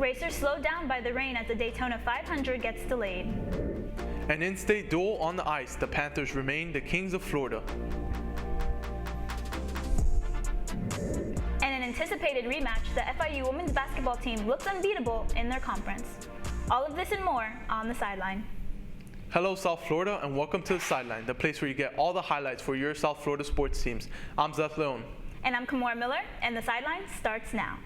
racers slowed down by the rain as the Daytona 500 gets delayed. An in-state duel on the ice, the Panthers remain the Kings of Florida. And an anticipated rematch, the FIU women's basketball team looks unbeatable in their conference. All of this and more on The Sideline. Hello South Florida and welcome to The Sideline, the place where you get all the highlights for your South Florida sports teams. I'm Zeth Leon. And I'm Kamora Miller, and The Sideline starts now.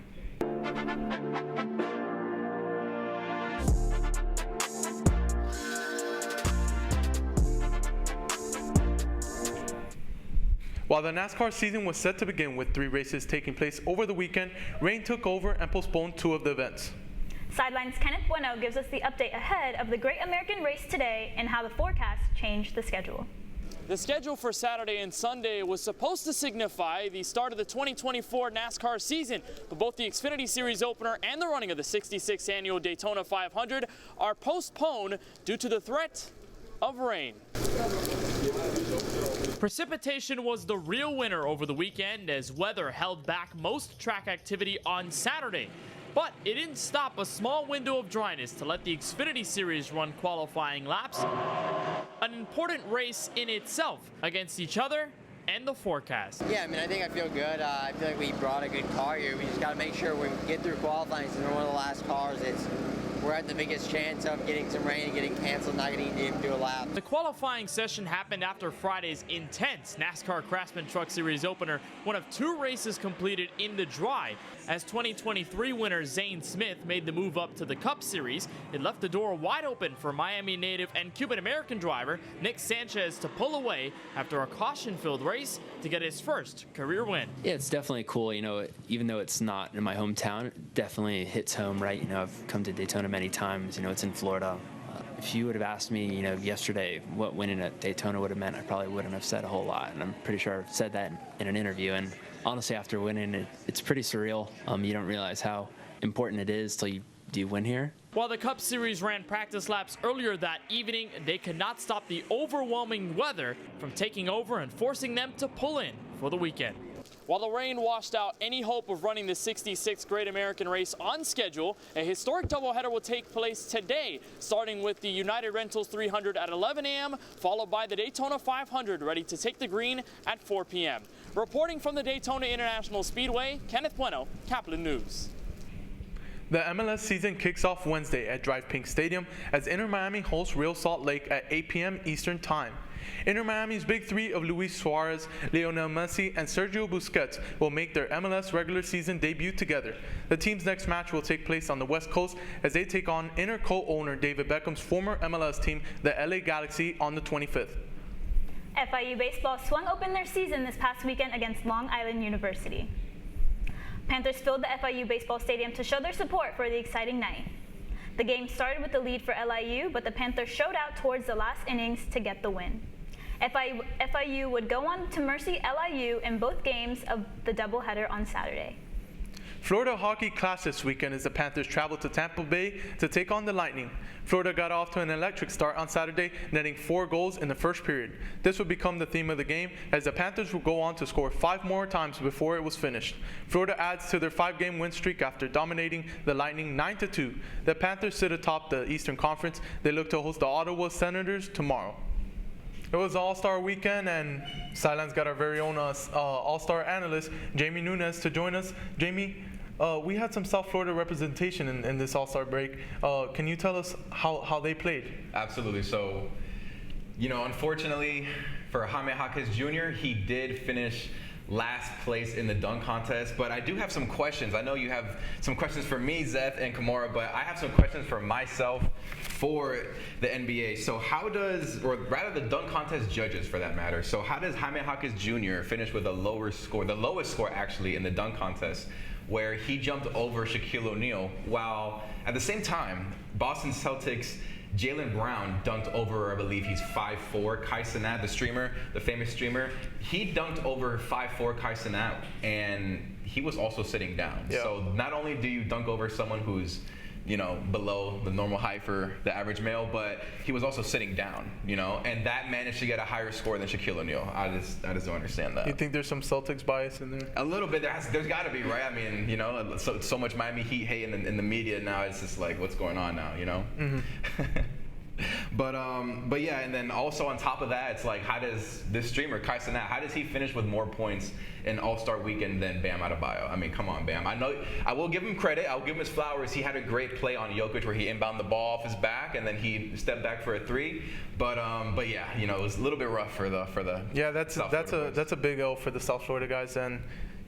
While the NASCAR season was set to begin with 3 races taking place over the weekend, rain took over and postponed 2 of the events. Sideline's Kenneth Bueno gives us the update ahead of the Great American Race today and how the forecast changed the schedule. The schedule for Saturday and Sunday was supposed to signify the start of the 2024 NASCAR season, but both the Xfinity Series opener and the running of the 66th annual Daytona 500 are postponed due to the threat of rain. Precipitation was the real winner over the weekend as weather held back most track activity on Saturday. But it didn't stop a small window of dryness to let the Xfinity Series run qualifying laps. An important race in itself against each other and the forecast. Yeah, I think I feel good. I feel like we brought a good car here. We just got to make sure we get through qualifying since we're one of the last cars. We're at the biggest chance of getting some rain and getting canceled, not getting to even do a lap. The qualifying session happened after Friday's intense NASCAR Craftsman Truck Series opener, one of 2 races completed in the dry. As 2023 winner Zane Smith made the move up to the Cup Series, it left the door wide open for Miami native and Cuban-American driver Nick Sanchez to pull away after a caution-filled race to get his first career win. Yeah, it's definitely cool. Even though it's not in my hometown, it definitely hits home, right? I've come to Daytona many times. It's in Florida. If you would have asked me, yesterday what winning at Daytona would have meant, I probably wouldn't have said a whole lot. And I'm pretty sure I've said that in an interview. And honestly, after winning, it's pretty surreal. You don't realize how important it is till you do win here. While the Cup Series ran practice laps earlier that evening, they could not stop the overwhelming weather from taking over and forcing them to pull in for the weekend. While the rain washed out any hope of running the 66th Great American Race on schedule, a historic doubleheader will take place today, starting with the United Rentals 300 at 11 a.m., followed by the Daytona 500 ready to take the green at 4 p.m. Reporting from the Daytona International Speedway, Kenneth Bueno, Caplin News. The MLS season kicks off Wednesday at Drive Pink Stadium as Inter Miami hosts Real Salt Lake at 8 p.m. Eastern Time. Inter Miami's big 3 of Luis Suarez, Lionel Messi, and Sergio Busquets will make their MLS regular season debut together. The team's next match will take place on the West Coast as they take on Inter co-owner David Beckham's former MLS team, the LA Galaxy, on the 25th. FIU baseball swung open their season this past weekend against Long Island University. Panthers filled the FIU baseball stadium to show their support for the exciting night. The game started with the lead for LIU, but the Panthers showed out towards the last innings to get the win. FIU would go on to mercy LIU in both games of the doubleheader on Saturday. Florida hockey clash this weekend as the Panthers travel to Tampa Bay to take on the Lightning. Florida got off to an electric start on Saturday, netting 4 goals in the first period. This would become the theme of the game as the Panthers would go on to score 5 more times before it was finished. Florida adds to their 5-game win streak after dominating the Lightning 9-2. The Panthers sit atop the Eastern Conference. They look to host the Ottawa Senators tomorrow. It was All-Star Weekend, and Sideline's got our very own All-Star analyst, Jamie Nunez, to join us. Jamie, we had some South Florida representation in this All-Star break. Can you tell us how they played? Absolutely. So, unfortunately for Jaime Jaquez Jr., he did finish last place in the dunk contest, but I do have some questions. I know you have some questions for me, Zeth and Kamora, but I have some questions for myself for the NBA. So the dunk contest judges for that matter, so how does Jaime Jaquez Jr. finish with a lower score, the lowest score actually in the dunk contest, where he jumped over Shaquille O'Neal, while at the same time, Boston Celtics Jaylen Brown dunked over, I believe he's 5'4", Kai Cenat, the famous streamer. He dunked over 5'4" Kai Cenat, and he was also sitting down. Yeah. So not only do you dunk over someone who's below the normal height for the average male, but he was also sitting down, and that managed to get a higher score than Shaquille O'Neal. I just don't understand that. You think there's some Celtics bias in there? A little bit. There's got to be, right? I mean, so much Miami Heat hate in the media now. It's just like, what's going on now, Mm-hmm. But yeah, and then also on top of that, it's like, how does this streamer, Kai Cenat, how does he finish with more points in All-Star Weekend than Bam Adebayo? I mean, come on, Bam. I know, I will give him credit. I'll give him his flowers. He had a great play on Jokic where he inbounded the ball off his back and then he stepped back for a three. But yeah, it was a little bit rough for the. Yeah, that's a big L for the South Florida guys, and.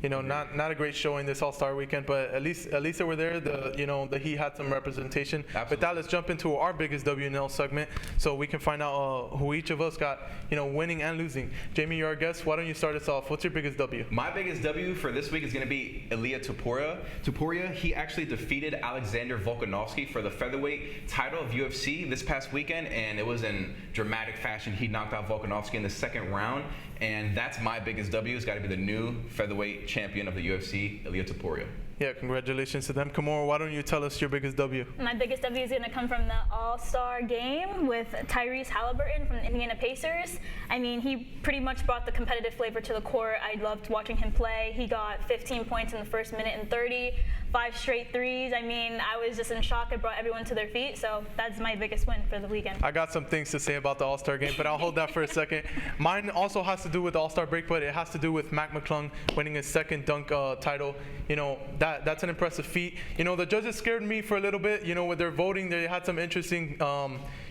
Not a great showing this All-Star Weekend, but at least they were there. The Heat had some representation. Absolutely. But that, let's jump into our biggest WNL segment, so we can find out who each of us got, winning and losing. Jamie, you're our guest. Why don't you start us off? What's your biggest W? My biggest W for this week is going to be Ilia Topuria. He actually defeated Alexander Volkanovski for the featherweight title of UFC this past weekend, and it was in dramatic fashion. He knocked out Volkanovski in the second round. And that's my biggest W. It's got to be the new featherweight champion of the UFC, Ilia Topuria. Yeah, congratulations to them. Kamora, why don't you tell us your biggest W? My biggest W is going to come from the All-Star game with Tyrese Halliburton from the Indiana Pacers. I mean, he pretty much brought the competitive flavor to the court. I loved watching him play. He got 15 points in the first minute and 30, 5 straight threes. I mean, I was just in shock. It brought everyone to their feet, so that's my biggest win for the weekend. I got some things to say about the All-Star game, but I'll hold that for a second. Mine also has to do with the All-Star break, but it has to do with Mac McClung winning his second dunk title. That's an impressive feat. The judges scared me for a little bit. With their voting, they had some interesting,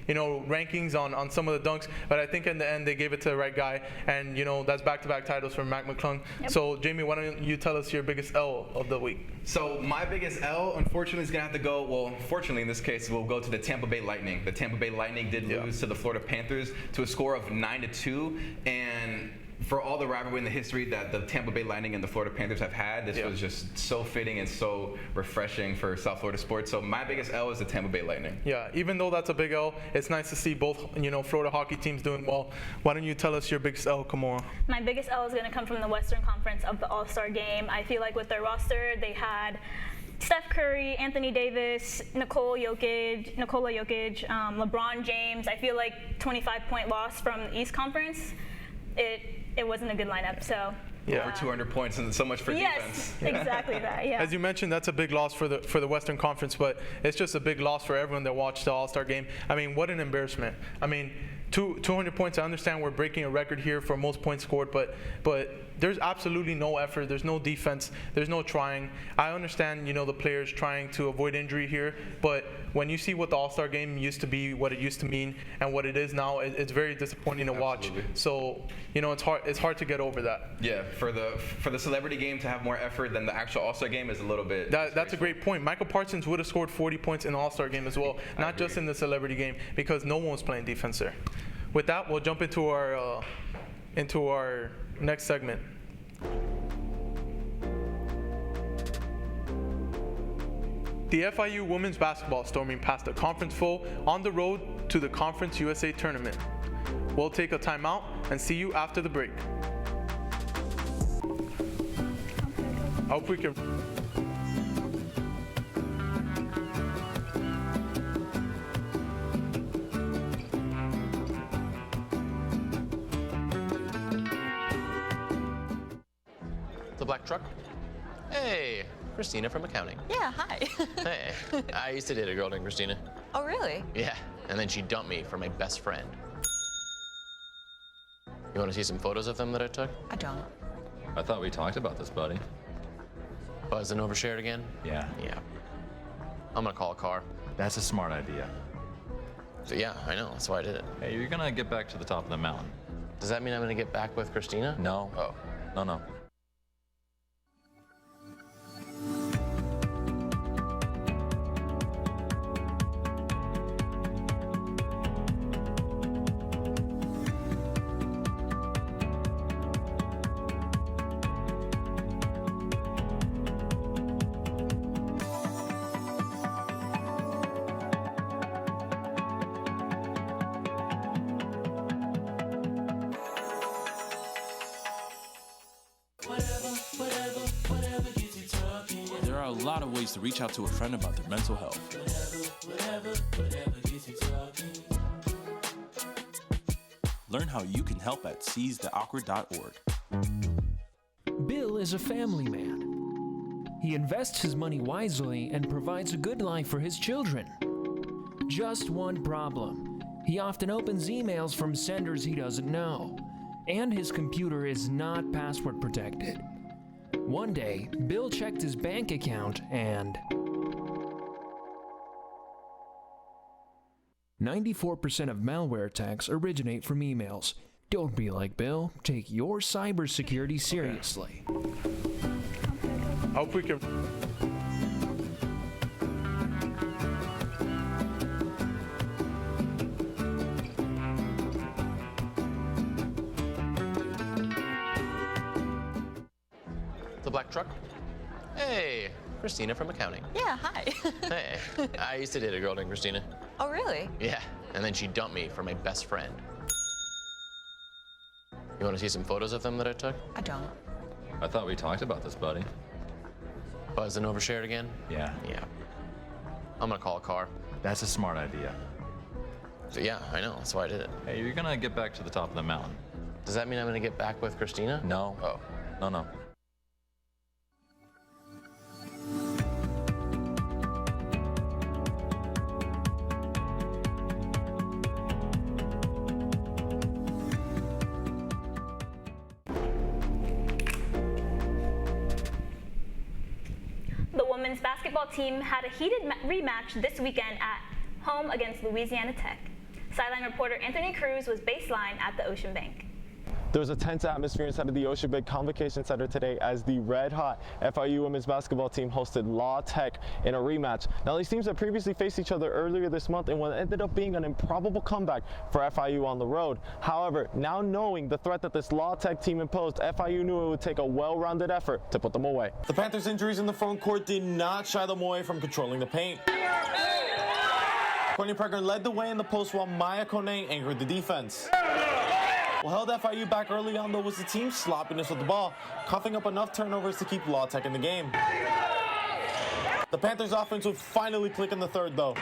rankings on some of the dunks. But I think in the end, they gave it to the right guy. And, that's back-to-back titles for Mac McClung. Yep. So, Jamie, why don't you tell us your biggest L of the week? So, my biggest L, unfortunately, is going to have to go, well, fortunately, in this case, we'll go to the Tampa Bay Lightning. The Tampa Bay Lightning did lose to the Florida Panthers to a score of 9-2. And for all the rivalry and the history that the Tampa Bay Lightning and the Florida Panthers have had, this was just so fitting and so refreshing for South Florida sports. So my biggest L is the Tampa Bay Lightning. Yeah, even though that's a big L, it's nice to see both, Florida hockey teams doing well. Why don't you tell us your biggest L, Kamora? My biggest L is going to come from the Western Conference of the All-Star game. I feel like with their roster, they had Steph Curry, Anthony Davis, Nikola Jokic, LeBron James. I feel like 25-point loss from the East Conference. It wasn't a good lineup, so. Yeah. Over 200 points and so much for defense. Yes, exactly that, yeah. As you mentioned, that's a big loss for the Western Conference, but it's just a big loss for everyone that watched the All-Star game. I mean, what an embarrassment. I mean, 200 points, I understand we're breaking a record here for most points scored, but there's absolutely no effort. There's no defense. There's no trying. I understand, the players trying to avoid injury here, but when you see what the All-Star game used to be, what it used to mean, and what it is now, it's very disappointing to watch. So, it's hard to get over that. Yeah, for the celebrity game to have more effort than the actual All-Star game is a little bit. That's a great point. Michael Parsons would have scored 40 points in the All-Star game as well, not just in the celebrity game, because no one was playing defense there. With that, we'll jump into our next segment. The FIU women's basketball storming past the conference foe on the road to the Conference USA tournament. We'll take a timeout and see you after the break. I hope we can. The black truck? Hey, Christina from accounting. Yeah, hi. Hey, I used to date a girl named Christina. Oh, really? Yeah, and then she dumped me for my best friend. You want to see some photos of them that I took? I don't. I thought we talked about this, buddy. Buzz and overshared again? Yeah. Yeah. I'm gonna call a car. That's a smart idea. So yeah, I know, that's why I did it. Hey, you're gonna get back to the top of the mountain. Does that mean I'm gonna get back with Christina? No. Oh. No. there are a lot of ways to reach out to a friend about their mental health. Learn how you can help at seizetheawkward.org. Bill is a family man. He invests his money wisely and provides a good life for his children. Just one problem. He often opens emails from senders he doesn't know, and his computer is not password protected. One day, Bill checked his bank account and 94% of malware attacks originate from emails. Don't be like Bill. Take your cybersecurity seriously. I hope we can. The black truck? Hey, Christina from accounting. Yeah, hi. Hey, I used to date a girl named Christina. Oh, really? Yeah, and then she dumped me for my best friend. You want to see some photos of them that I took? I don't. I thought we talked about this, buddy. Buzzed and overshared again? Yeah. Yeah. I'm gonna call a car. That's a smart idea. So yeah, I know, that's why I did it. Hey, you're gonna get back to the top of the mountain. Does that mean I'm gonna get back with Christina? No. Oh. No. The women's basketball team had a heated rematch this weekend at home against Louisiana Tech. Sideline reporter Anthony Cruz was baseline at the Ocean Bank. There was a tense atmosphere inside of the Ocean Bank Convocation Center today as the red-hot FIU women's basketball team hosted La Tech in a rematch. Now, these teams had previously faced each other earlier this month in what ended up being an improbable comeback for FIU on the road. However, now knowing the threat that this La Tech team imposed, FIU knew it would take a well-rounded effort to put them away. The Panthers' injuries in the front court did not shy them away from controlling the paint. Courtney Precker led the way in the post while Maya Kone anchored the defense. What held FIU back early on, though, was the team's sloppiness with the ball, coughing up enough turnovers to keep La Tech in the game. The Panthers' offense would finally click in the third, though.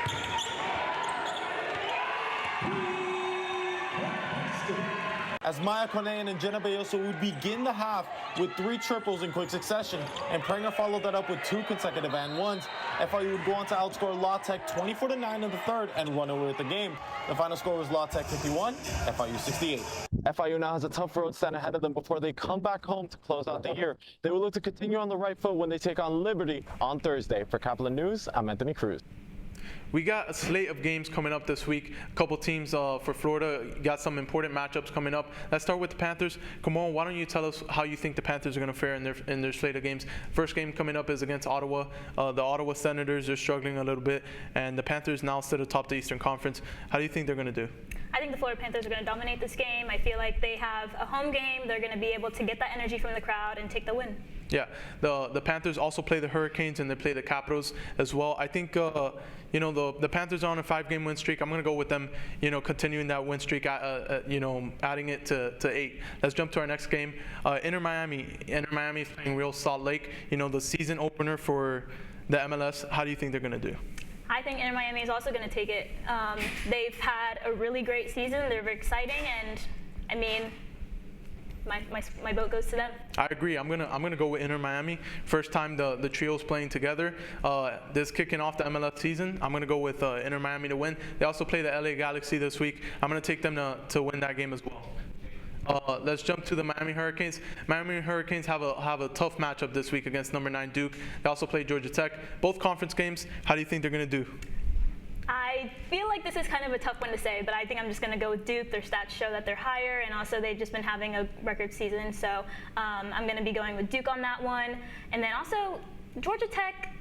As Maya Kone and Jenna Bayoso would begin the half with 3 triples in quick succession, and Prenger followed that up with 2 consecutive and ones. FIU would go on to outscore La Tech 24-9 in the third and run away with the game. The final score was La Tech 51, FIU 68. FIU now has a tough road stand ahead of them before they come back home to close out the year. They will look to continue on the right foot when they take on Liberty on Thursday. For Kaplan News, I'm Anthony Cruz. We got a slate of games coming up this week. A couple teams for Florida got some important matchups coming up. Let's start with the Panthers. Come on, why don't you tell us how you think the Panthers are going to fare in their slate of games? First game coming up is against Ottawa. The Ottawa Senators are struggling a little bit, and the Panthers now sit atop the Eastern Conference. How do you think they're going to do? I think the Florida Panthers are going to dominate this game. I feel like they have a home game. They're going to be able to get that energy from the crowd and take the win. Yeah, the Panthers also play the Hurricanes and they play the Capitals as well. I think the Panthers are on a 5-game win streak. I'm going to go with them, continuing that win streak, adding it to 8. Let's jump to our next game. Inter Miami. Inter Miami is playing Real Salt Lake. The season opener for the MLS. How do you think they're going to do? I think Inter Miami is also going to take it. They've had a really great season. They're very exciting, and I mean, my vote goes to them. I agree. I'm gonna go with Inter Miami. First time the trio's playing together. This kicking off the MLS season. I'm gonna go with Inter Miami to win. They also play the LA Galaxy this week. I'm gonna take them to win that game as well. Let's jump to the Miami Hurricanes. Miami Hurricanes have a tough matchup this week against number 9 Duke. They also play Georgia Tech. Both conference games. How do you think they're gonna do? I feel like this is kind of a tough one to say, but I think I'm just going to go with Duke. Their stats show that they're higher, and also they've just been having a record season. So I'm going to be going with Duke on that one. And then also Georgia Tech,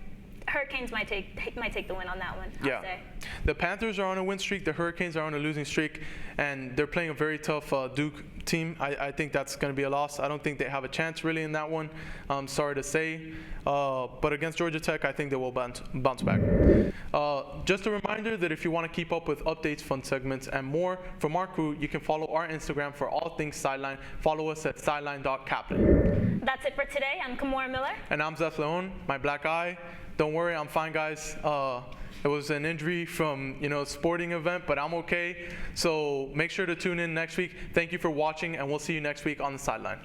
Hurricanes might take the win on that one, I'll say. The Panthers are on a win streak. The Hurricanes are on a losing streak, and they're playing a very tough Duke team. I think that's going to be a loss. I don't think they have a chance really in that one. I'm sorry to say. But against Georgia Tech, I think they will bounce back. Just a reminder that if you want to keep up with updates, fun segments, and more from our crew, you can follow our Instagram for all things Sideline. Follow us at sideline.caplinnews. That's it for today. I'm Kimora Miller. And I'm Zeph Leon, my black eye. Don't worry, I'm fine, guys. It was an injury from, sporting event, but I'm okay. So make sure to tune in next week. Thank you for watching, and we'll see you next week on the sideline.